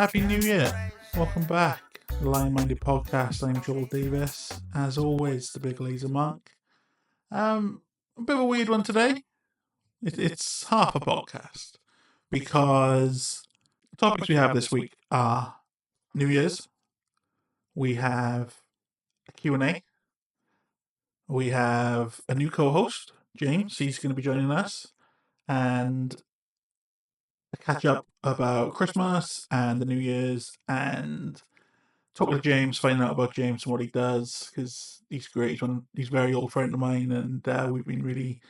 Happy New Year. Welcome back to the Lionminded Podcast. I'm Joel Davis. As always, the Big Laser Monk. A bit of a weird one today. It's half a podcast because the topics we have this week are New Year's. We have a Q&A. We have a new co-host, James. He's going to be joining us. And a catch-up about Christmas and the New Year's and talk with James, find out about James and what he does, because he's great. He's a very old friend of mine, and we've been really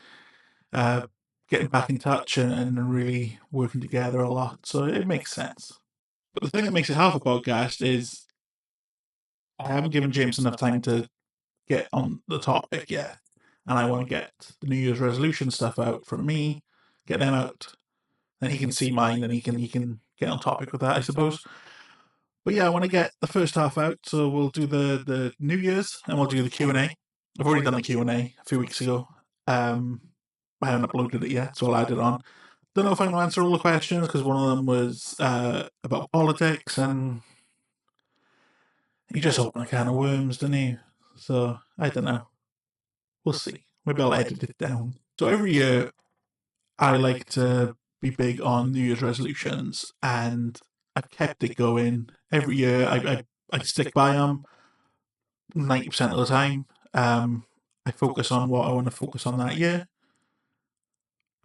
getting back in touch and really working together a lot, so it makes sense. But the thing that makes it half a podcast is I haven't given James enough time to get on the topic yet, and I want to get the New Year's resolution stuff out from me, get them out, then he can see mine, and he can get on topic with that, I suppose. But yeah, I want to get the first half out, so we'll do the New Year's and we'll do the Q&A. I've already done the Q&A a few weeks ago. I haven't uploaded it yet, so I'll add it on. Don't know if I'm going to answer all the questions, because one of them was about politics, and you just open a can of worms, don't you? So, I don't know. We'll see. Maybe I'll edit it down. So every year, I like to be big on New Year's resolutions, and I've kept it going every year. I stick by them 90% of the time. I focus on what I want to focus on that year.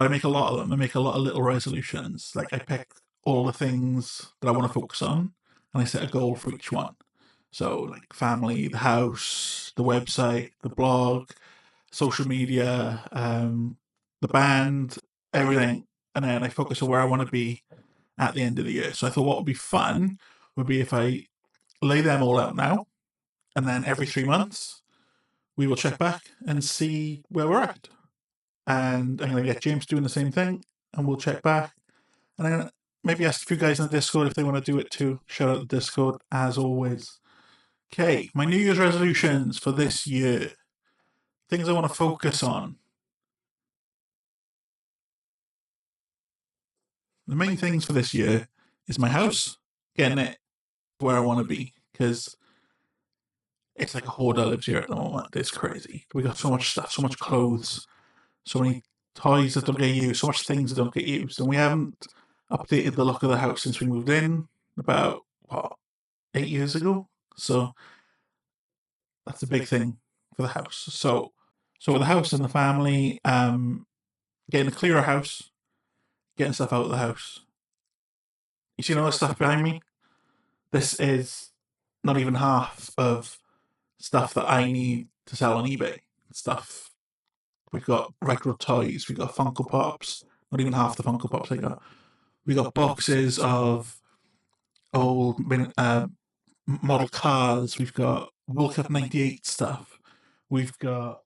I make a lot of them. I make a lot of little resolutions. Like, I pick all the things that I want to focus on, and I set a goal for each one. So, like family, the house, the website, the blog, social media, the band, everything. And then I focus on where I want to be at the end of the year. So I thought what would be fun would be if I lay them all out now, and then every 3 months we will check back and see where we're at. And I'm going to get James doing the same thing, and we'll check back. And then maybe ask a few guys in the Discord if they want to do it too. Shout out the Discord, as always. Okay, my New Year's resolutions for this year. Things I want to focus on. The main things for this year is my house, getting it where I want to be, because it's like a horde that lives here at the moment. It's crazy. We got so much stuff, so much clothes, so many toys that don't get used, so much things that don't get used, and we haven't updated the look of the house since we moved in about 8 years ago. So that's a big thing for the house. So with the house and the family, getting a clearer house, getting stuff out of the house. You see all the stuff behind me? This is not even half of stuff that I need to sell on eBay. Stuff. We've got retro toys, we've got Funko Pops, not even half the Funko Pops I got. We got boxes of old model cars, we've got World Cup 98 stuff, we've got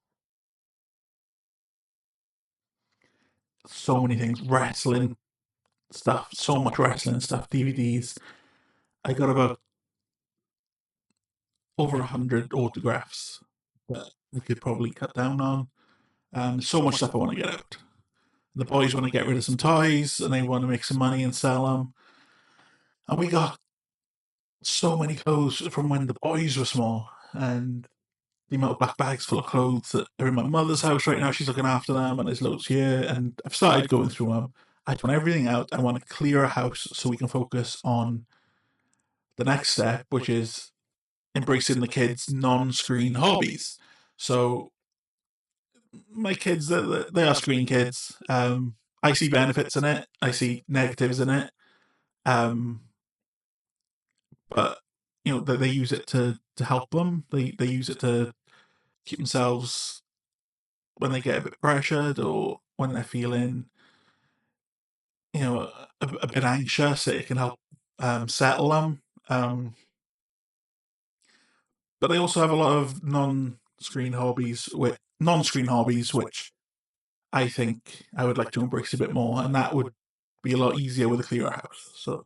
so many things, wrestling stuff, so much wrestling stuff, DVDs. I got about over 100 autographs that we could probably cut down on. So much stuff I want to get out. The boys want to get rid of some toys, and they want to make some money and sell them. And we got so many clothes from when the boys were small, and the amount of black bags full of clothes that are in my mother's house right now. She's looking after them, and there's loads here, and I've started going through them. I want everything out. I want to clear a house so we can focus on the next step, which is embracing the kids' non-screen hobbies. So my kids, they are screen kids. I see benefits in it. I see negatives in it. But they use it to help them. They use it to keep themselves when they get a bit pressured, or when they're feeling a bit anxious. It can help settle them. But they also have a lot of non-screen hobbies, which I think I would like to embrace a bit more, and that would be a lot easier with a clearer house. So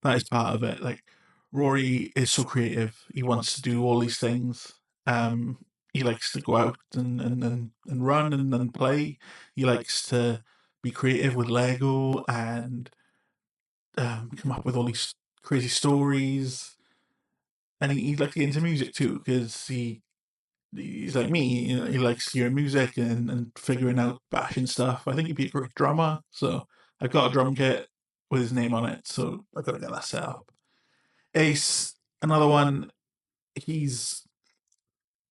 that is part of it. Like, Rory is so creative. He wants to do all these things. He likes to go out and run and play. He likes to be creative with Lego and come up with all these crazy stories, and he'd like to get into music too because he's like me. You know, he likes hearing music and figuring out bashing stuff. I think he'd be a great drummer. So I've got a drum kit with his name on it. So I've got to get that set up. Ace, another one. He's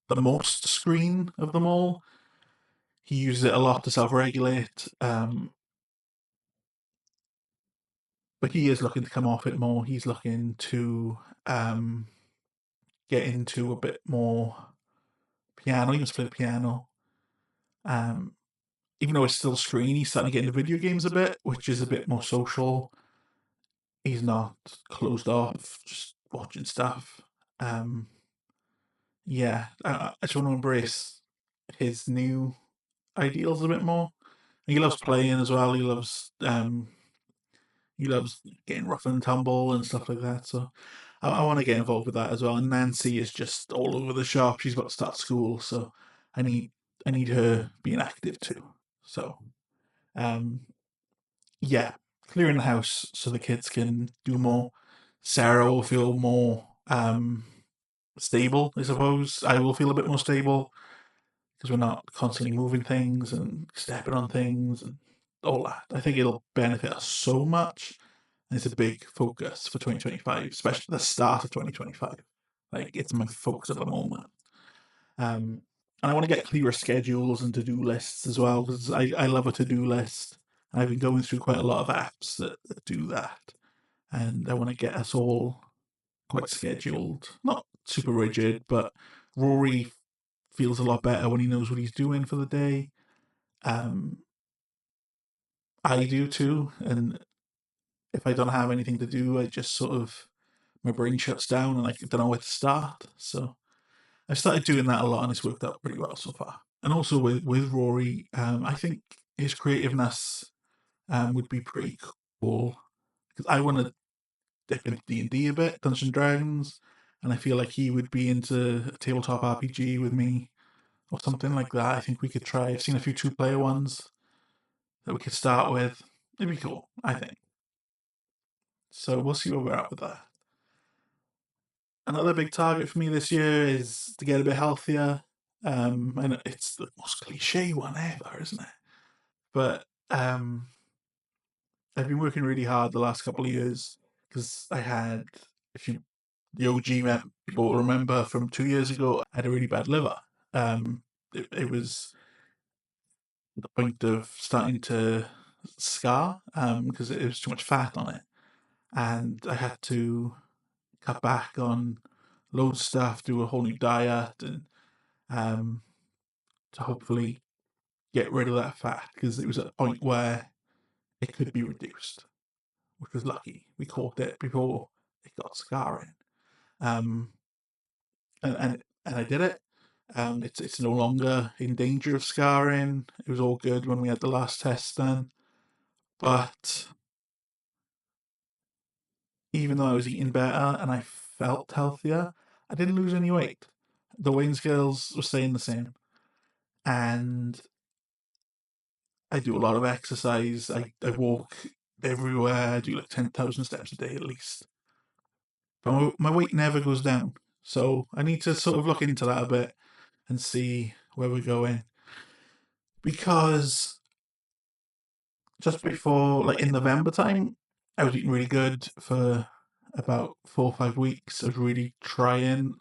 the most screen of them all. He uses it a lot to self-regulate. But he is looking to come off it more. He's looking to get into a bit more piano. He wants to play the piano. Even though it's still screen, he's starting to get into video games a bit, which is a bit more social. He's not closed off, just watching stuff. Yeah, I just want to embrace his new ideals a bit more. He loves playing as well. He loves getting rough and tumble and stuff like that. So I want to get involved with that as well. And Nancy is just all over the shop. She's about to start school, so I need her being active too. So, yeah, clearing the house so the kids can do more. Sarah will feel more stable, I suppose. I will feel a bit more stable because we're not constantly moving things and stepping on things and all that. I think it'll benefit us so much. And it's a big focus for 2025, especially the start of 2025. Like, it's my focus at the moment. And I want to get clearer schedules and to-do lists as well, because I love a to-do list. I've been going through quite a lot of apps that do that. And I want to get us all quite scheduled. Not super rigid, but Rory feels a lot better when he knows what he's doing for the day. I do too, and if I don't have anything to do, I just sort of, my brain shuts down and I don't know where to start. So I've started doing that a lot, and it's worked out pretty well so far. And also with Rory, I think his creativeness would be pretty cool because I want to dip into D&D a bit, Dungeons and Dragons, and I feel like he would be into a tabletop RPG with me or something like that. I think we could try. I've seen a few 2-player ones that we could start with. It'd be cool, I think. So we'll see where we're at with that. Another big target for me this year is to get a bit healthier. I know it's the most cliche one ever, isn't it? But I've been working really hard the last couple of years because I had, if you the OG people remember from 2 years ago, I had a really bad liver. It was the point of starting to scar because it was too much fat on it, and I had to cut back on loads of stuff, do a whole new diet, and to hopefully get rid of that fat because it was at a point where it could be reduced, which was lucky. We caught it before it got scarring, um, and I did it. It's no longer in danger of scarring. It was all good when we had the last test done, but even though I was eating better and I felt healthier, I didn't lose any weight. The weighing scales were staying the same, and I do a lot of exercise. I walk everywhere. I do like 10,000 steps a day at least. But my weight never goes down. So I need to sort of look into that a bit and see where we're going. Because just before, like in November time, I was eating really good for about 4 or 5 weeks. I was really trying.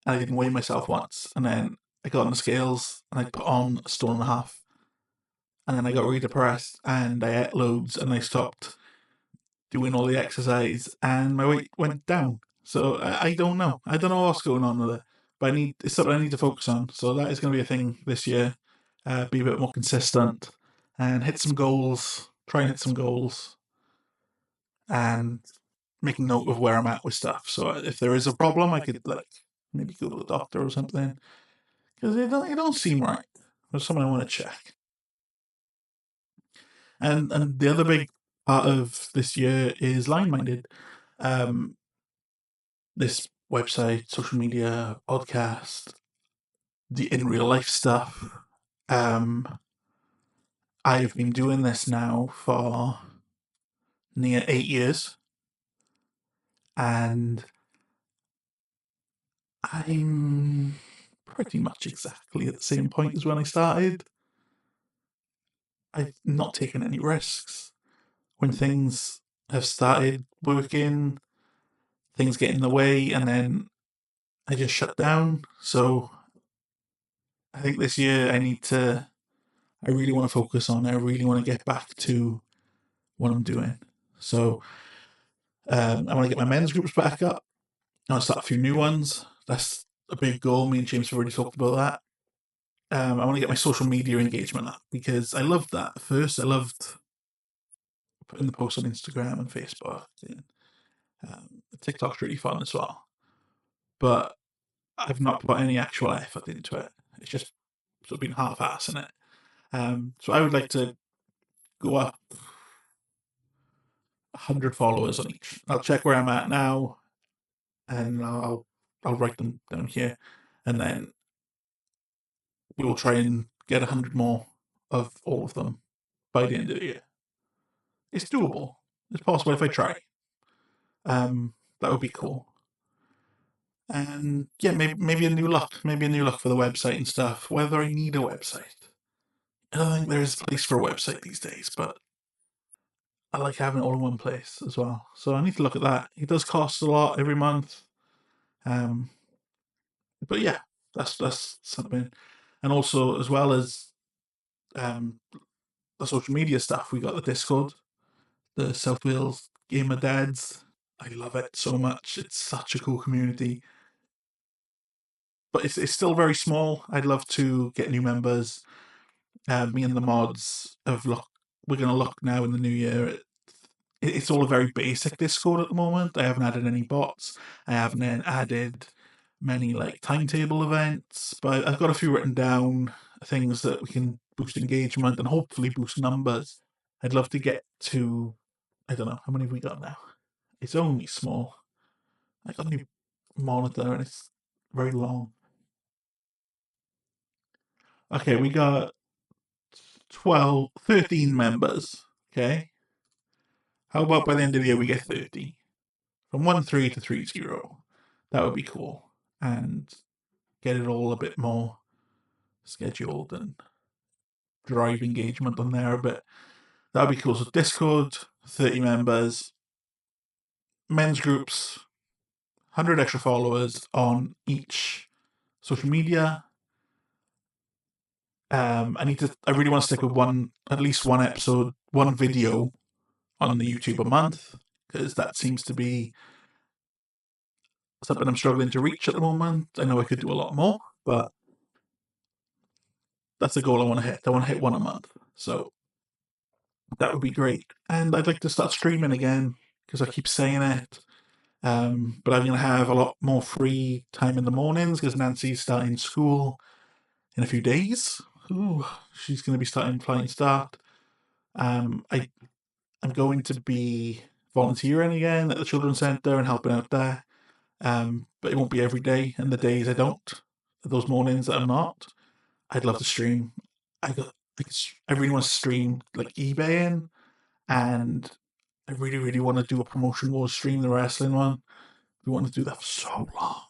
I didn't weigh myself once. And then I got on the scales and I put on a stone and a half. And then I got really depressed and I ate loads and I stopped doing all the exercise and my weight went down. So I don't know. I don't know what's going on with it. But it's something I need to focus on. So that is going to be a thing this year. Be a bit more consistent and hit some goals. Try and hit some goals and making note of where I'm at with stuff. So if there is a problem, I could like maybe go to the doctor or something because it don't seem right. There's something I want to check. And the other big part of this year is Lionminded. This website, social media, podcast, the in real life stuff. I've been doing this now for near 8 years. and I'm pretty much exactly at the same point as when I started. I've not taken any risks. When things have started working, things get in the way, and then I just shut down. So I think this year I really want to focus on, I really want to get back to what I'm doing. So I want to get my men's groups back up. I want to start a few new ones. That's a big goal. Me and James have already talked about that. I want to get my social media engagement up because I loved that at first. I loved putting the posts on Instagram and Facebook. And, TikTok's really fun as well. But I've not put any actual effort into it. It's just sort of been half-assing it. So I would like to go up 100 followers on each. I'll check where I'm at now, and I'll write them down here, and then we will try and get 100 more of all of them by the end of the year. It's doable. It's possible if I try. That would be cool. And yeah, maybe a new look, for the website and stuff. Whether I need a website, I don't think there's a place for a website these days, but I like having it all in one place as well. So I need to look at that. It does cost a lot every month. But yeah, that's something. And also, as well as the social media stuff, we got the Discord, the South Wales Gamer Dads. I love it so much. It's such a cool community. But it's still very small. I'd love to get new members. Me and the mods we're going to look now in the new year. It's all a very basic Discord at the moment. I haven't added any bots. I haven't added many like timetable events, but I've got a few written down, things that we can boost engagement and hopefully boost numbers. I'd love to get to, I don't know, how many have we got now? It's only small. I got a new monitor and it's very long. Okay, we got 13 members. Okay. How about by the end of the year we get 30? From 1-3 to 3-0. That would be cool. And get it all a bit more scheduled and drive engagement on there a bit. That would be cool. So Discord, 30 members, men's groups, 100 extra followers on each social media. I really want to stick with at least one episode, one video on the YouTube a month, because that seems to be something I'm struggling to reach at the moment. I know I could do a lot more, but that's a goal I want to hit. I want to hit one a month. So that would be great. And I'd like to start streaming again because I keep saying it. But I'm going to have a lot more free time in the mornings because Nancy's starting school in a few days. Ooh, she's going to be starting Flying Start. I'm going to be volunteering again at the Children's Centre and helping out there. But it won't be every day, and the days I don't, those mornings that I'm not, I'd love to stream. I really want to stream like eBaying, and I really, really want to do a promotion wars stream, the wrestling one. We want to do that for so long.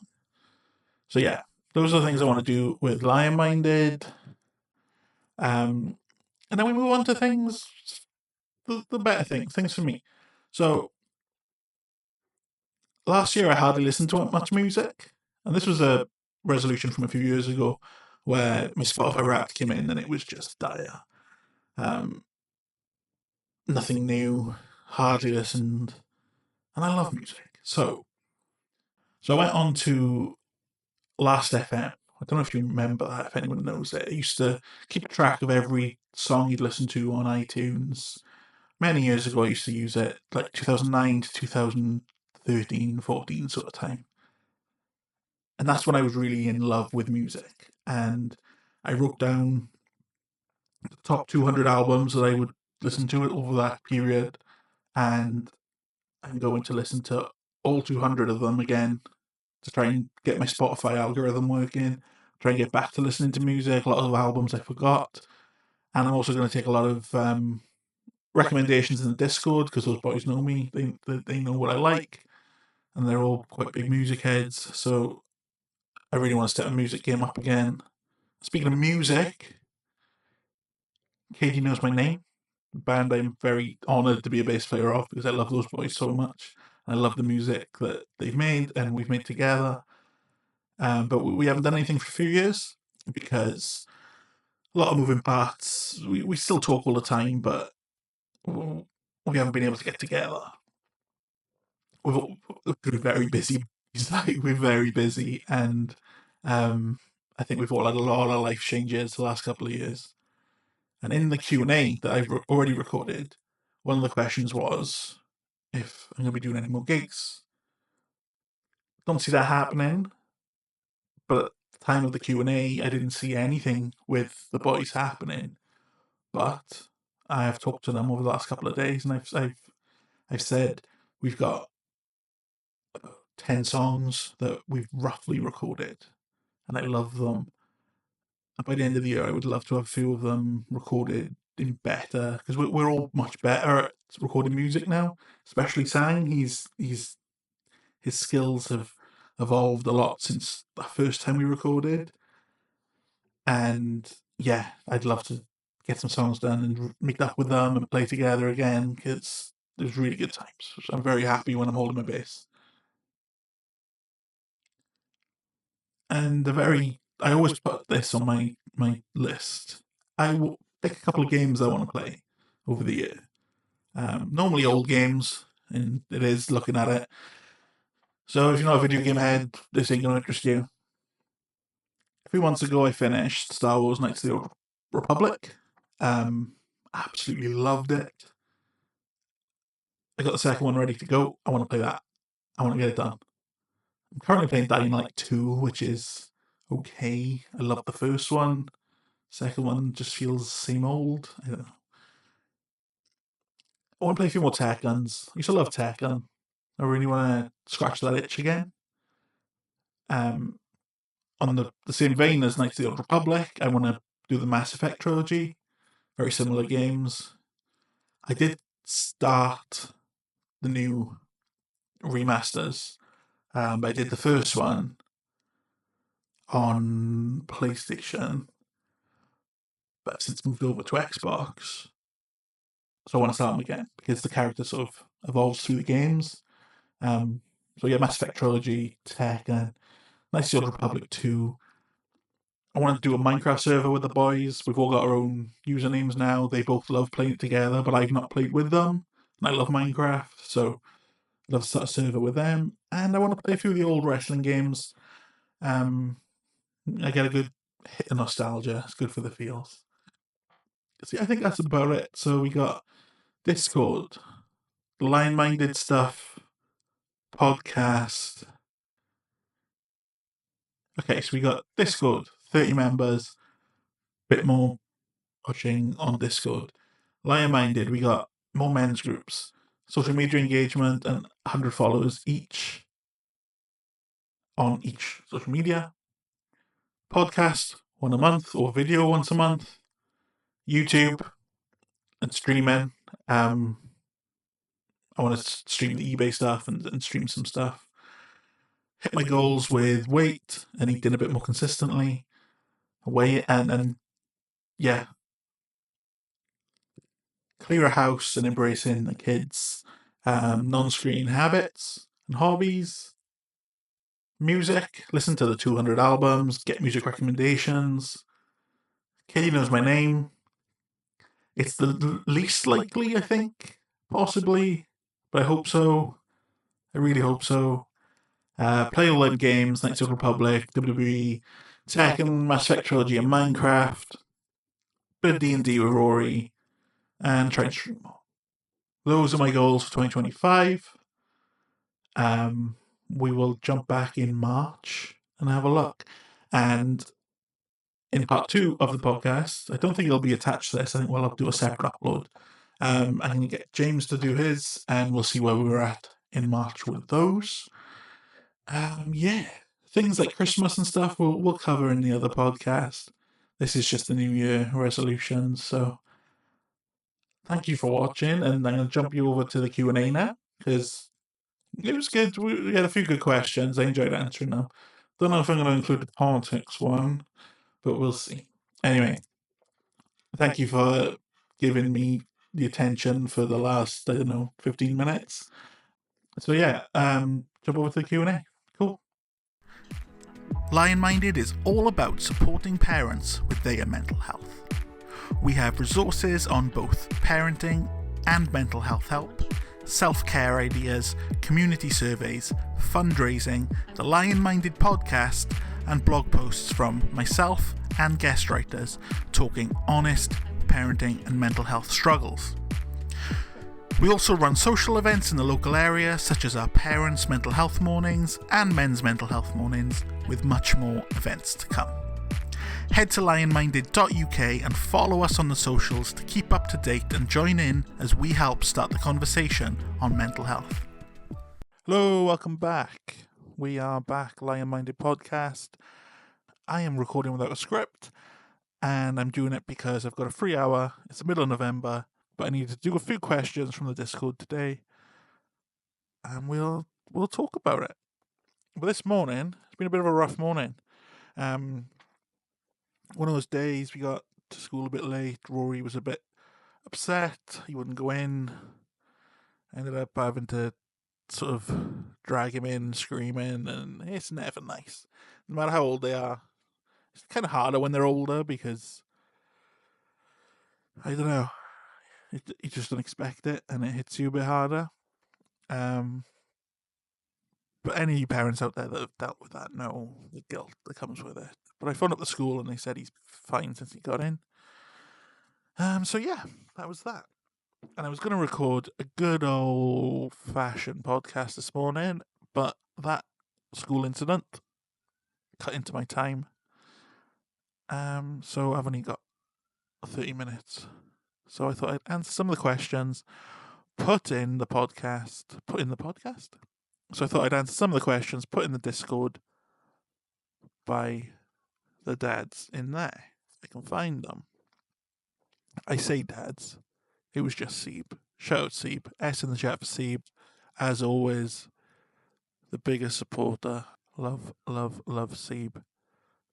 So yeah, those are the things I want to do with Lionminded. And then we move on to things, the better things for me. So last year I hardly listened to much music, and this was a resolution from a few years ago where my Spotify Wrapped came in and it was just dire. Nothing new, hardly listened, and I love music. So I went on to Last FM. I don't know if you remember that, if anyone knows it. I used to keep track of every song you'd listen to on iTunes. Many years ago, I used to use it, like 2009 to 2013, 14 sort of time. And that's when I was really in love with music. And I wrote down the top 200 albums that I would listen to over that period. And I'm going to listen to all 200 of them again to try and get my Spotify algorithm working, try and get back to listening to music, a lot of albums I forgot. And I'm also going to take a lot of recommendations in the Discord because those boys know me. They know what I like. and they're all quite big music heads, so I really want to step a music game up again. Speaking of music, Katie Knows My Name, a band I'm very honoured to be a bass player of because I love those boys so much. I love the music that they've made and we've made together. But we haven't done anything for a few years because a lot of moving parts. We still talk all the time, but we haven't been able to get together. We're very busy. We're very busy, and I think we've all had a lot of life changes the last couple of years. And in the Q&A that I've already recorded, one of the questions was if I'm going to be doing any more gigs. Don't see that happening, but at the time of the Q&A, I didn't see anything with the boys happening. But I have talked to them over the last couple of days, and I've said we've got 10 songs that we've roughly recorded, and I love them. And by the end of the year, I would love to have a few of them recorded in better, because we're all much better at recording music now, especially Sang. His skills have evolved a lot since the first time we recorded, and yeah, I'd love to get some songs done and meet up with them and play together again, because it was really good times. So I'm very happy when I'm holding my bass. And I always put this on my list. I will pick a couple of games I want to play over the year. Normally old games, and it is looking at it. So if you're not a video game head, this ain't going to interest you. A few months ago, I finished Star Wars Knights of the Old Republic. Absolutely loved it. I got the second one ready to go. I want to play that. I want to get it done. I'm currently playing Dying Light 2, which is okay. I love the first one. Second one just feels same old. I don't know. I want to play a few more Tech Guns. I used to love Tech Gun. I really want to scratch that itch again. On the same vein as Knights of the Old Republic, I want to do the Mass Effect trilogy. Very similar games. I did start the new remasters. But I did the first one on PlayStation, but I've since moved over to Xbox. So I want to start them again because the character sort of evolves through the games. So yeah, Mass Effect trilogy, Tech, and Knights of the Old Republic 2. I want to do a Minecraft server with the boys. We've all got our own usernames now. They both love playing it together, but I've not played with them. And I love Minecraft, so I'd love to start a server with them. And I want to play a few of the old wrestling games. I get a good hit of nostalgia. It's good for the feels. See, I think that's about it. So we got Discord, Lionminded Stuff, podcast. Okay, so we got Discord, 30 members, bit more pushing on Discord. Lionminded, we got more men's groups, social media engagement, and 100 followers each on each social media. Podcast, one a month, or video once a month. YouTube and streaming. I want to stream the eBay stuff and stream some stuff. Hit my goals with weight and eating a bit more consistently. Weight and yeah. Clear a house and embracing the kids. Non-screen habits and hobbies. Music. Listen to the 200 albums. Get music recommendations. Katie Knows My Name. It's the least likely, I think, possibly, but I hope so. I really hope so. Play all them games, Knights of the Republic, WWE, Tekken, Mass Effect Trilogy, and Minecraft. Bit of D&D with Rory, and try and stream more. Those are my goals for 2025. We will jump back in March and have a look. And in part 2 of the podcast, I don't think it'll be attached to this. I think we'll do a separate upload. I'm going to get James to do his, and we'll see where we're at in March with those. Yeah, things like Christmas and stuff we'll cover in the other podcast. This is just the New Year resolution, so thank you for watching, and I'm going to jump you over to the Q&A now, because It was good. We had a few good questions. I enjoyed answering them. Don't know if I'm going to include the politics one, but we'll see. Anyway, thank you for giving me the attention for the last, I don't know, 15 minutes. So yeah, jump over to the Q&A. Cool. Lionminded is all about supporting parents with their mental health. We have resources on both parenting and mental health help, self-care ideas, community surveys, fundraising, the Lionminded Podcast, and blog posts from myself and guest writers talking honest parenting and mental health struggles. We also run social events in the local area, such as our Parents' Mental Health Mornings and Men's Mental Health Mornings, with much more events to come. Head to lionminded.uk and follow us on the socials to keep up to date and join in as we help start the conversation on mental health. Hello, welcome back. We are back, Lionminded Podcast. I am recording without a script, and I'm doing it because I've got a free hour. It's the middle of November, but I need to do a few questions from the Discord today, and we'll talk about it. But this morning, it's been a bit of a rough morning. One of those days we got to school a bit late. Rory was a bit upset. He wouldn't go in. I ended up having to sort of drag him in, screaming, and it's never nice. No matter how old they are. It's kind of harder when they're older because, I don't know, you just don't expect it and it hits you a bit harder. But any parents out there that have dealt with that know the guilt that comes with it. But I phoned up the school and they said he's fine since he got in. So yeah, that was that. And I was going to record a good old-fashioned podcast this morning, but that school incident cut into my time. So I've only got 30 minutes. So I thought I'd answer some of the questions, put in the podcast. So I thought I'd answer some of the questions, put in the Discord by the dads in there. If I can find them. I say dads. It was just Seeb. Shout out Seeb. S in the chat for Seeb. As always, the biggest supporter. Love, love, love Seeb.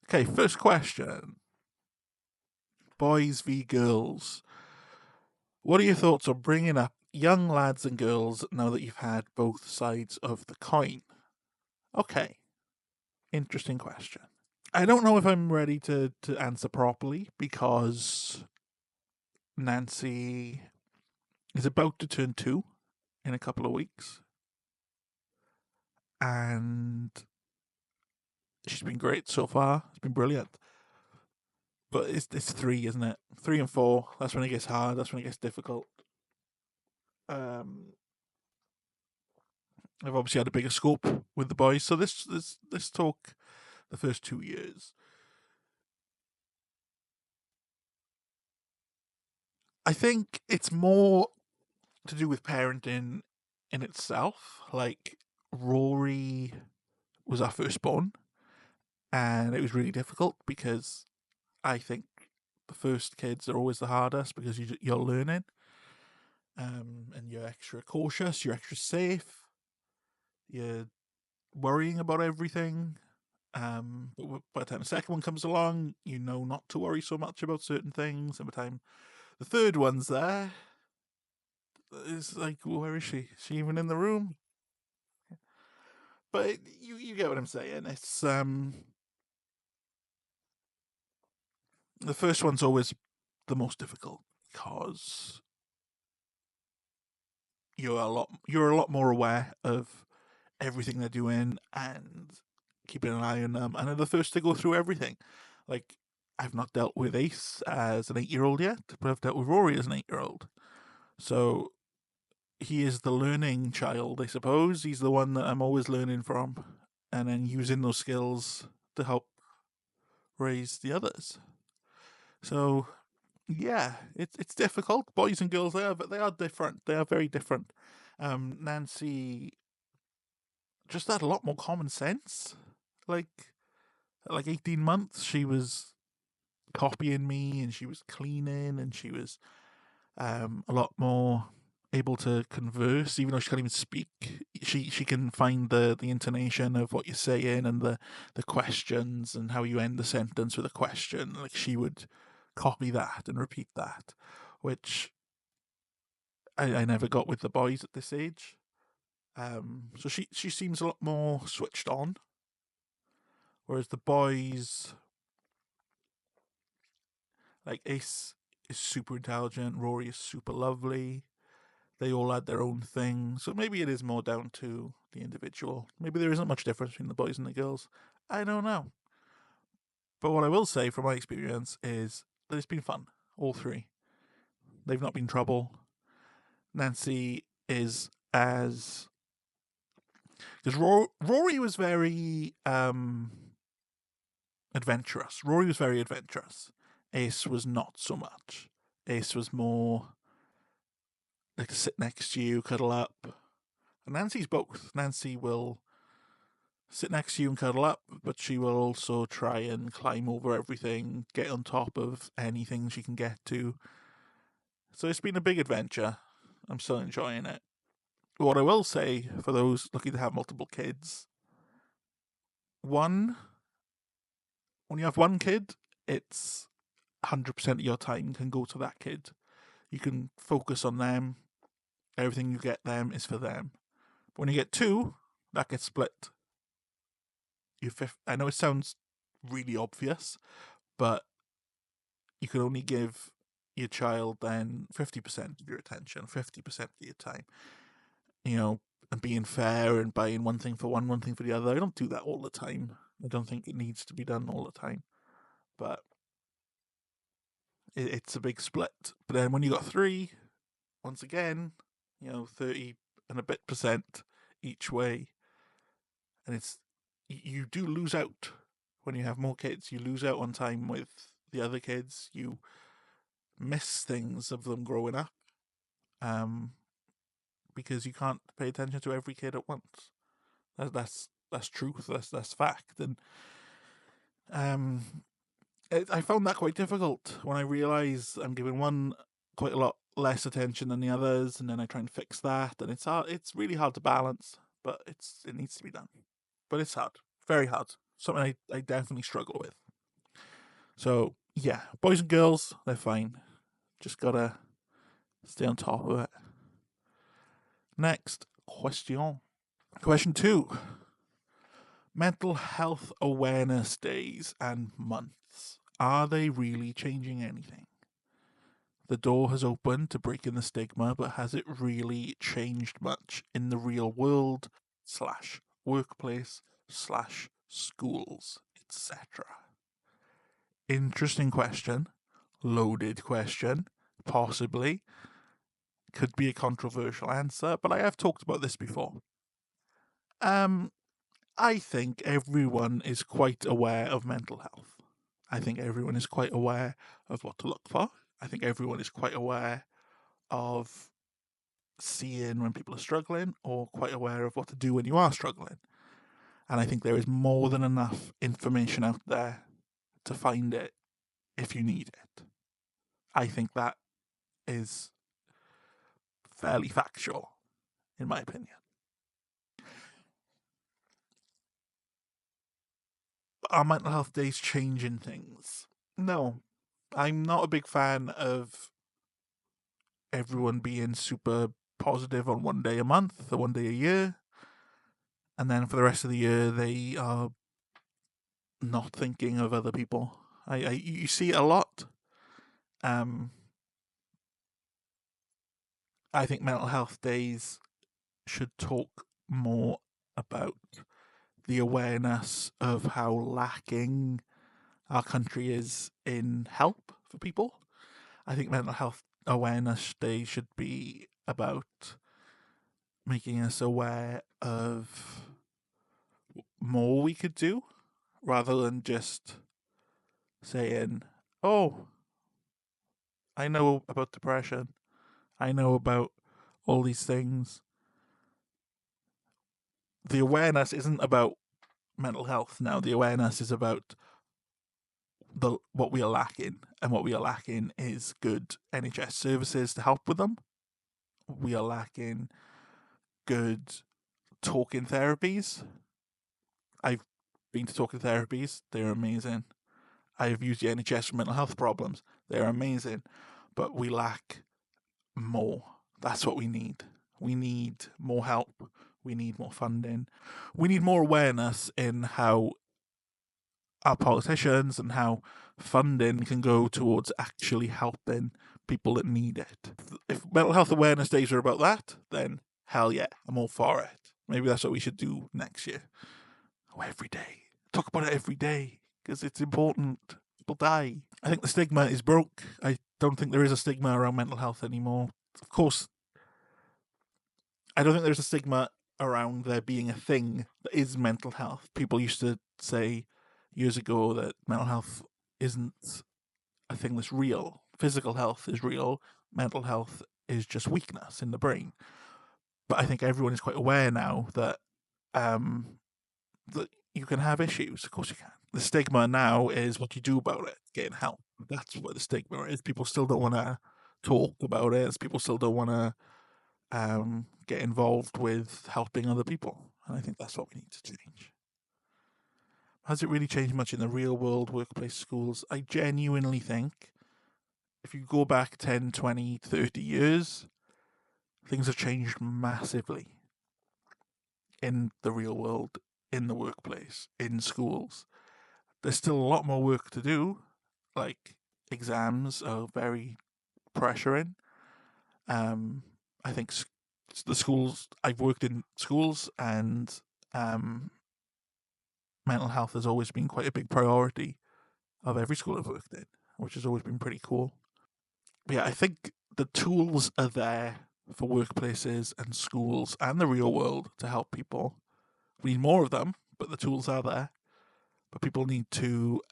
Okay, first question. Boys v girls. What are your thoughts on bringing up young lads and girls now that you've had both sides of the coin? Okay. Interesting question. I don't know if I'm ready to answer properly because Nancy is about to turn 2 in a couple of weeks. And she's been great so far. It's been brilliant. But it's 3, isn't it? 3 and 4. That's when it gets hard. That's when it gets difficult. I've obviously had a bigger scope with the boys. So this talk the first 2 years. I think it's more to do with parenting in itself. Like, Rory was our firstborn, and it was really difficult because I think the first kids are always the hardest because you're learning, and you're extra cautious, you're extra safe, you're worrying about everything. But by the time the second one comes along, you know not to worry so much about certain things, and by the time the third one's there, it's like, where is she? Is she even in the room? But you get what I'm saying. It's the first one's always the most difficult because you're a lot more aware of everything they're doing and keeping an eye on them, and they're the first to go through everything. Like, I've not dealt with Ace as an 8-year-old yet, but I've dealt with Rory as an 8-year-old. So he is the learning child, I suppose. He's the one that I'm always learning from, and then using those skills to help raise the others. So yeah, it's difficult. Boys and girls, they are different. They are very different. Nancy just had a lot more common sense. Like 18 months, she was copying me, and she was cleaning, and she was a lot more able to converse, even though she can't even speak. She can find the intonation of what you're saying and the questions and how you end the sentence with a question. Like, she would copy that and repeat that, which I never got with the boys at this age. So she seems a lot more switched on, whereas the boys, like Ace is super intelligent, Rory is super lovely. They all had their own thing, so maybe it is more down to the individual. Maybe there isn't much difference between the boys and the girls. I don't know. But what I will say from my experience is that it's been fun, all three. They've not been trouble. Nancy is as... Because Rory was very adventurous. Rory was very adventurous. Ace was not so much. Ace was more like sit next to you, cuddle up. And Nancy's both. Nancy will sit next to you and cuddle up, but she will also try and climb over everything, get on top of anything she can get to. So it's been a big adventure. I'm still enjoying it. What I will say, for those looking to have multiple kids, when you have one kid, it's 100% of your time can go to that kid. You can focus on them. Everything you get them is for them. But when you get two, that gets split. I know it sounds really obvious, but you can only give your child then 50% of your attention, 50% of your time. And being fair and buying one thing for one thing for the other. I don't do that all the time. I don't think it needs to be done all the time. But it's a big split. But then when you got three, once again, 30 and a bit percent each way. And you do lose out when you have more kids. You lose out on time with the other kids. You miss things of them growing up. Because you can't pay attention to every kid at once. That's truth. That's fact. And I found that quite difficult when I realised I'm giving one quite a lot less attention than the others, and then I try and fix that, and it's hard. It's really hard to balance, but it needs to be done. But it's hard, very hard. Something I definitely struggle with. So yeah, boys and girls, they're fine. Just gotta stay on top of it. Next question. Question 2. Mental health awareness days and months. Are they really changing anything? The door has opened to breaking the stigma, but has it really changed much in the real world / workplace / schools, etc.? Interesting question. Loaded question. Possibly. Could be a controversial answer, but I have talked about this before. I think everyone is quite aware of mental health. I think everyone is quite aware of what to look for. I think everyone is quite aware of seeing when people are struggling, or quite aware of what to do when you are struggling. And I think there is more than enough information out there to find it if you need it. I think that is fairly factual, in my opinion. Are mental health days changing things? No. I'm not a big fan of everyone being super positive on one day a month or one day a year, and then for the rest of the year they are not thinking of other people. You see it a lot. I think mental health days should talk more about the awareness of how lacking our country is in help for people. I think mental health awareness day should be about making us aware of more we could do, rather than just saying, oh, I know about depression, I know about all these things. The awareness isn't about mental health now. The awareness is about what we are lacking, and what we are lacking is good NHS services to help with them. we are lacking good talking therapies. I've been to talking therapies. They're amazing. I've used the NHS for mental health problems. They're amazing. But we lack more. That's what we need. We need more help. We need more funding. We need more awareness in how our politicians and how funding can go towards actually helping people that need it. If mental health awareness days are about that, then hell yeah, I'm all for it. Maybe that's what we should do next year. Or every day. Talk about it every day because it's important. People die. I think the stigma is broke. I don't think there is a stigma around mental health anymore. Of course, I don't think there's a stigma around there being a thing that is mental health. People used to say years ago that mental health isn't a thing that's real. Physical health is real. Mental health is just weakness in the brain. But I think everyone is quite aware now that that you can have issues. Of course you can. The stigma now is what you do about it, getting help. That's what the stigma is. People still don't want to talk about it. People still don't want to get involved with helping other people. And I think that's what we need to change. Has it really changed much in the real world, workplace, schools? I genuinely think if you go back 10, 20, 30 years, things have changed massively in the real world, in the workplace, in schools. There's still a lot more work to do. Like, exams are very pressuring. I think the schools, I've worked in schools, and mental health has always been quite a big priority of every school I've worked in, which has always been pretty cool. But yeah, I think the tools are there for workplaces and schools and the real world to help people. We need more of them, but the tools are there. But people need to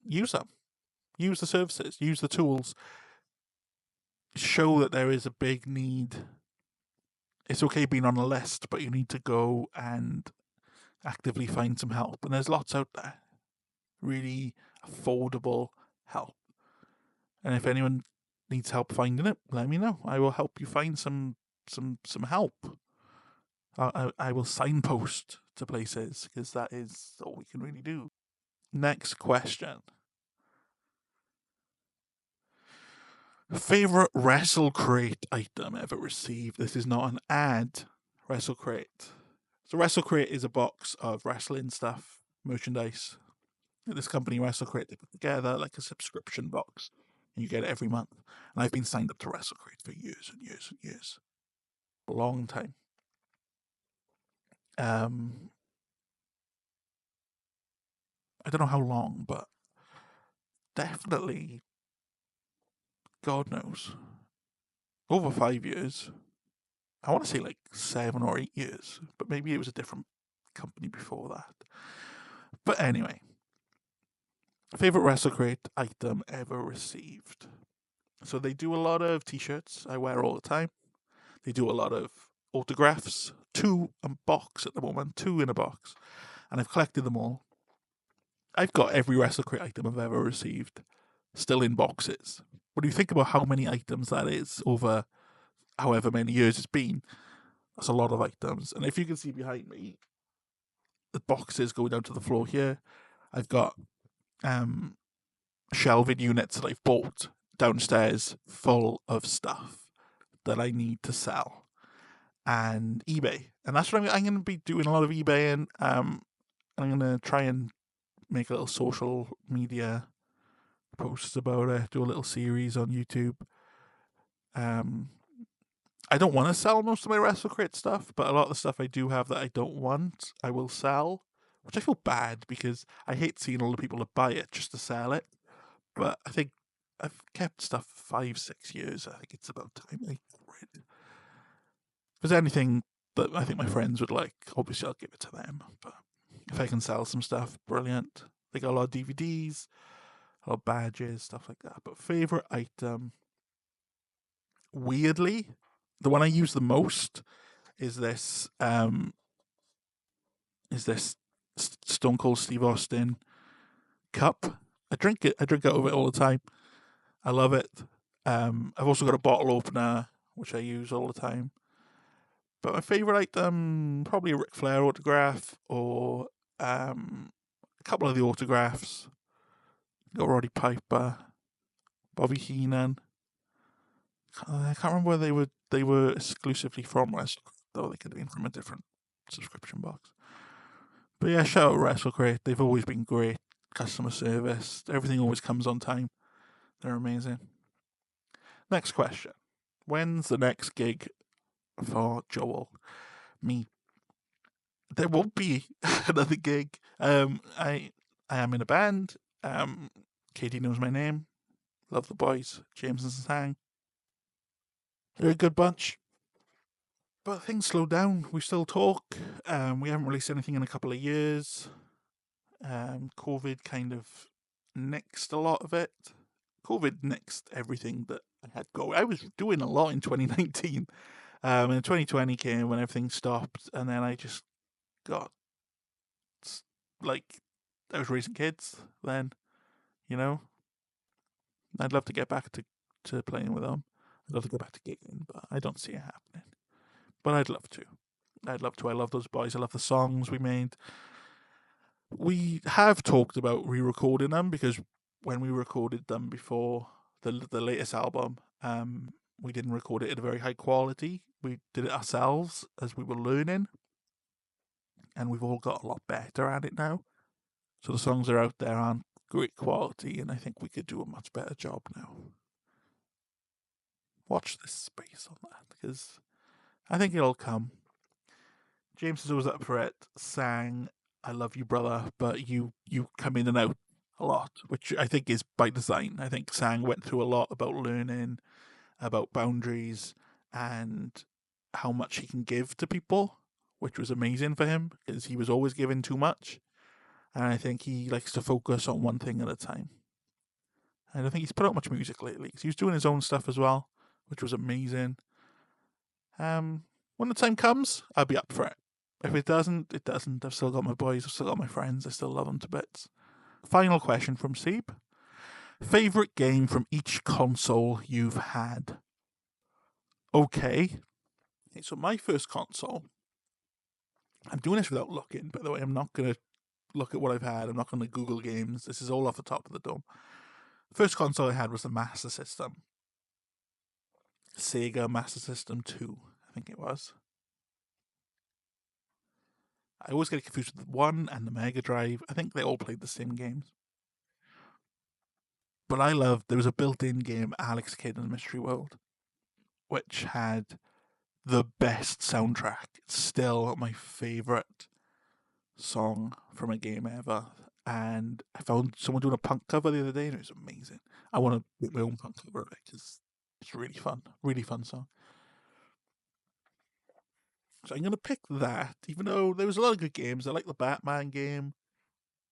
use them, use the services, use the tools, show that there is a big need. It's okay being on a list, but you need to go and actively find some help. And there's lots out there. Really affordable help. And if anyone needs help finding it, let me know. I will help you find some help. I will signpost to places because that is all we can really do. Next question. Favorite Wrestle Crate item ever received? This is not an ad. Wrestle Crate. So Wrestle Crate is a box of wrestling stuff, merchandise. This company, Wrestle Crate, they put together like a subscription box, and you get it every month. And I've been signed up to Wrestle Crate for years and years and years. A long time. I don't know how long, but definitely, God knows, over 5 years. I want to say like 7 or 8 years, but maybe it was a different company before that. But anyway, favorite Wrestle Crate item ever received. So they do a lot of t-shirts I wear all the time. They do a lot of autographs, 2 in a box at the moment, 2 in a box. And I've collected them all. I've got every Wrestle Crate item I've ever received still in boxes. When you think about how many items that is over however many years it's been, that's a lot of items. And if you can see behind me, the boxes go down to the floor here. I've got shelving units that I've bought downstairs full of stuff that I need to sell, and eBay. And that's what I'm going to be doing, a lot of eBay, and I'm going to try and make a little social media posts about it, do a little series on YouTube. I don't want to sell most of my Wrestle Crate stuff, but a lot of the stuff I do have that I don't want, I will sell, which I feel bad because I hate seeing all the people that buy it just to sell it. But I think I've kept stuff for 5-6 years. I think it's about time I get rid. If there's anything that I think my friends would like, obviously I'll give it to them. But if I can sell some stuff, brilliant. They got a lot of DVDs, a lot of badges, stuff like that. But favorite item, weirdly, the one I use the most is this Stone Cold Steve Austin cup. I drink out of it all the time. I love it. I've also got a bottle opener which I use all the time. But my favourite item, probably a Ric Flair autograph, or a couple of the autographs. Got Roddy Piper, Bobby Heenan. I can't remember whether they were exclusively from WrestleCrate, though they could have been from a different subscription box. But yeah, shout out WrestleCrate. They've always been great. Customer service. Everything always comes on time. They're amazing. Next question. When's the next gig for Joel? Me. There won't be another gig. I am in a band. Katie knows my name. Love the boys. James and Sang. They're a good bunch. But things slow down. We still talk. We haven't released anything in a couple of years. COVID kind of nixed a lot of it. COVID nixed everything that I had going. I was doing a lot in 2019. And 2020 came when everything stopped. And then I just got, like, I was raising kids then, you know. I'd love to get back to playing with them. I'd love to go back to gigging, but I don't see it happening. But I'd love to. I love those boys. I love the songs we made. We have talked about re-recording them because when we recorded them before the latest album, we didn't record it at a very high quality. We did it ourselves as we were learning, and we've all got a lot better at it now. So the songs are out there aren't great quality, and I think we could do a much better job now. Watch this space on that, because I think it'll come. James is always up for it. Sang, I love you, brother, but you come in and out a lot, which I think is by design. I think Sang went through a lot about learning, about boundaries, and how much he can give to people, which was amazing for him, because he was always giving too much. And I think he likes to focus on one thing at a time. I don't think he's put out much music lately. He was doing his own stuff as well, which was amazing. When the time comes, I'll be up for it. If it doesn't, it doesn't. I've still got my boys, I've still got my friends, I still love them to bits. Final question from Seb. Favourite game from each console you've had? Okay, so my first console, I'm doing this without looking, by the way. I'm not going to look at what I've had. I'm not going to Google games. This is all off the top of the dome. First console I had was the Master System. Sega Master System 2, I think it was. I always get confused with the 1 and the Mega Drive. I think they all played the same games. But I loved, there was a built-in game, Alex Kidd in the Mystery World, which had the best soundtrack. It's still my favourite song from a game ever. And I found someone doing a punk cover the other day, and it was amazing. I want to make my own punk cover of it, because it's really fun song. So I'm going to pick that, even though there was a lot of good games. I liked the Batman game.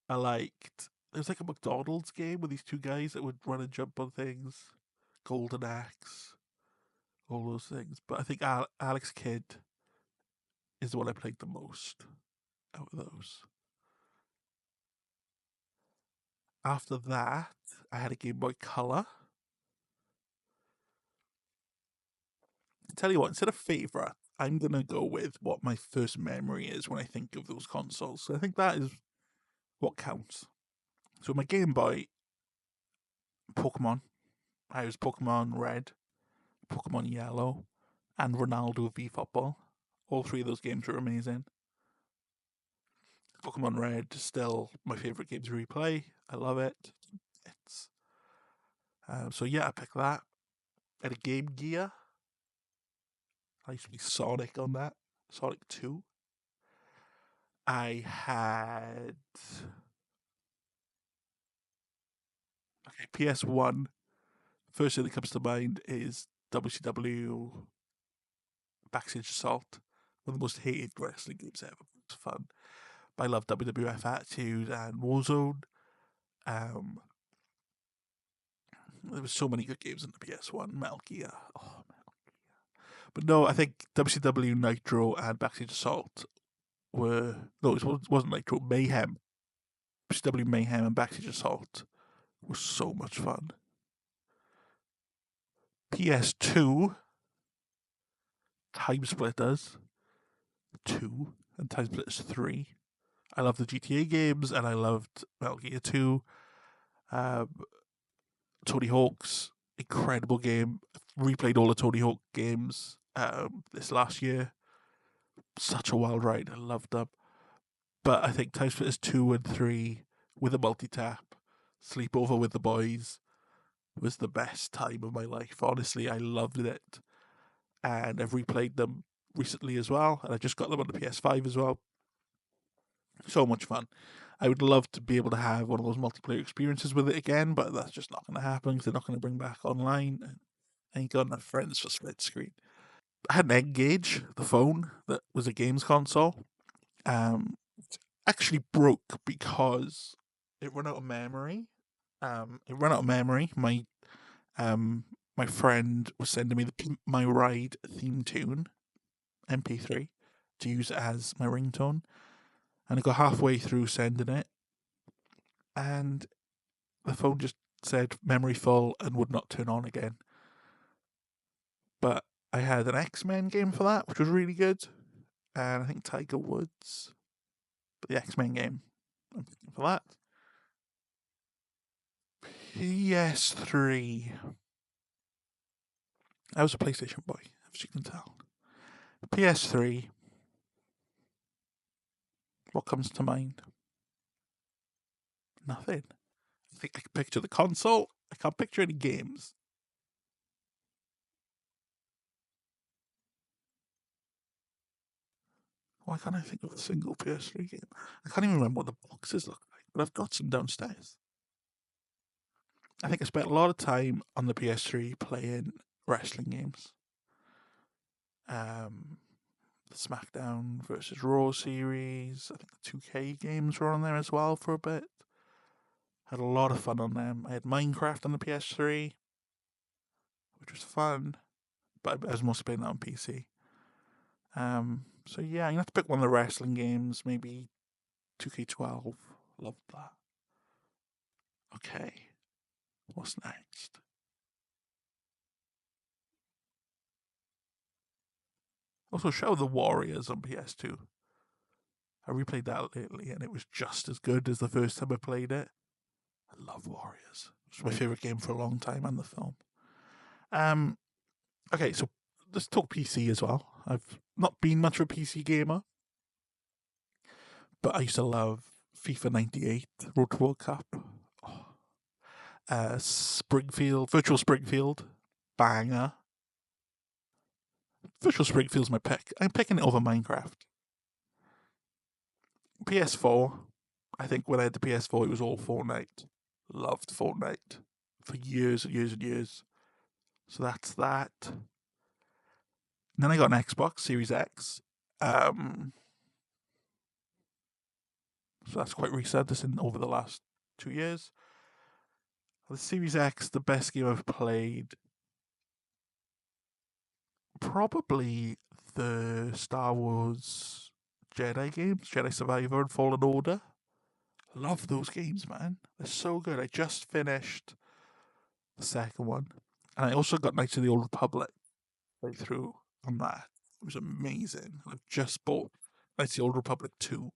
There was like a McDonald's game with these two guys that would run and jump on things. Golden Axe. All those things. But I think Alex Kidd is the one I played the most out of those. After that, I had a Game Boy Color. I tell you what, instead of favourite, I'm going to go with what my first memory is when I think of those consoles. So I think that is what counts. So my Game Boy, Pokemon. I was Pokemon Red, Pokemon Yellow, and Ronaldo v Football. All three of those games were amazing. Pokemon Red is still my favourite game to replay. I love it. So yeah, I picked that. I had a Game Gear. I used to be Sonic on that. Sonic 2. I had... Okay, PS1. First thing that comes to mind is WCW Backstage Assault. One of the most hated wrestling games ever. It's fun. But I love WWF Attitude and Warzone. There were so many good games in the PS1. Metal Gear. Oh, Metal Gear. But no, I think WCW Nitro and Backstage Assault were... No, it wasn't Nitro. Mayhem. WCW Mayhem and Backstage Assault were so much fun. PS2, Time Splitters 2 and Time Splitters 3. I love the GTA games, and I loved Metal Gear 2. Tony Hawk's incredible game. I've replayed all the Tony Hawk games this last year. Such a wild ride. I loved them. But I think Time Splitters 2 and 3 with a multi-tap, sleepover with the boys, was the best time of my life. Honestly, I loved it. And I've replayed them recently as well. And I just got them on the PS5 as well. So much fun. I would love to be able to have one of those multiplayer experiences with it again, but that's just not going to happen because they're not going to bring back online. I ain't got enough friends for split screen. I had an Engage, the phone, that was a games console. It actually broke because it ran out of memory. My friend was sending me my ride theme tune, MP3, to use it as my ringtone. And I got halfway through sending it, and the phone just said memory full and would not turn on again. But I had an X-Men game for that, which was really good. And I think Tiger Woods. But the X-Men game, I'm thinking for that. PS3. I was a PlayStation boy, as you can tell. PS3. What comes to mind? Nothing. I think I can picture the console. I can't picture any games. Why can't I think of a single PS3 game? I can't even remember what the boxes look like, but I've got some downstairs. I think I spent a lot of time on the PS3 playing wrestling games. The SmackDown versus Raw series. I think the 2K games were on there as well for a bit. Had a lot of fun on them. I had Minecraft on the PS3, which was fun, but I was mostly playing that on PC. So yeah, I'm gonna have to pick one of the wrestling games, maybe 2K12. Loved that. Okay, what's next? Also, Show the Warriors on PS2. I replayed that lately, and it was just as good as the first time I played it. I love Warriors. It's my favorite game for a long time, and the film. Okay, so let's talk PC as well. I've not been much of a PC gamer, but I used to love FIFA 98, Road to World Cup. Virtual Springfield, banger. Virtual Springfield's my pick. I'm picking it over Minecraft. PS4. I think when I had the PS4, it was all Fortnite. Loved Fortnite for years and years and years. So that's that. And then I got an Xbox Series X. So that's quite recent. This in over the last 2 years. The Series X, the best game I've played, probably the Star Wars Jedi games, Jedi Survivor and Fallen Order. Love those games, man. They're so good. I just finished the second one. And I also got Knights of the Old Republic playthrough on that. It was amazing. I've just bought Knights of the Old Republic 2.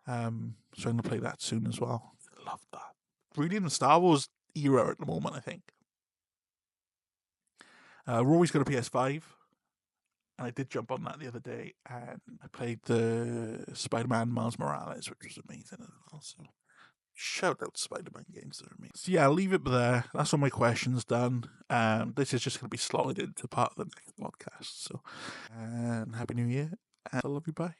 So I'm going to play that soon as well. Love that. Really in the Star Wars era at the moment, I think. Rory's got a PS5. And I did jump on that the other day, and I played the Spider-Man Miles Morales, which was amazing as well. So, shout out to Spider-Man games, they're amazing. So yeah, I'll leave it there. That's all my questions done. This is just going to be slotted into part of the next podcast. So, and Happy New Year, and I love you, bye.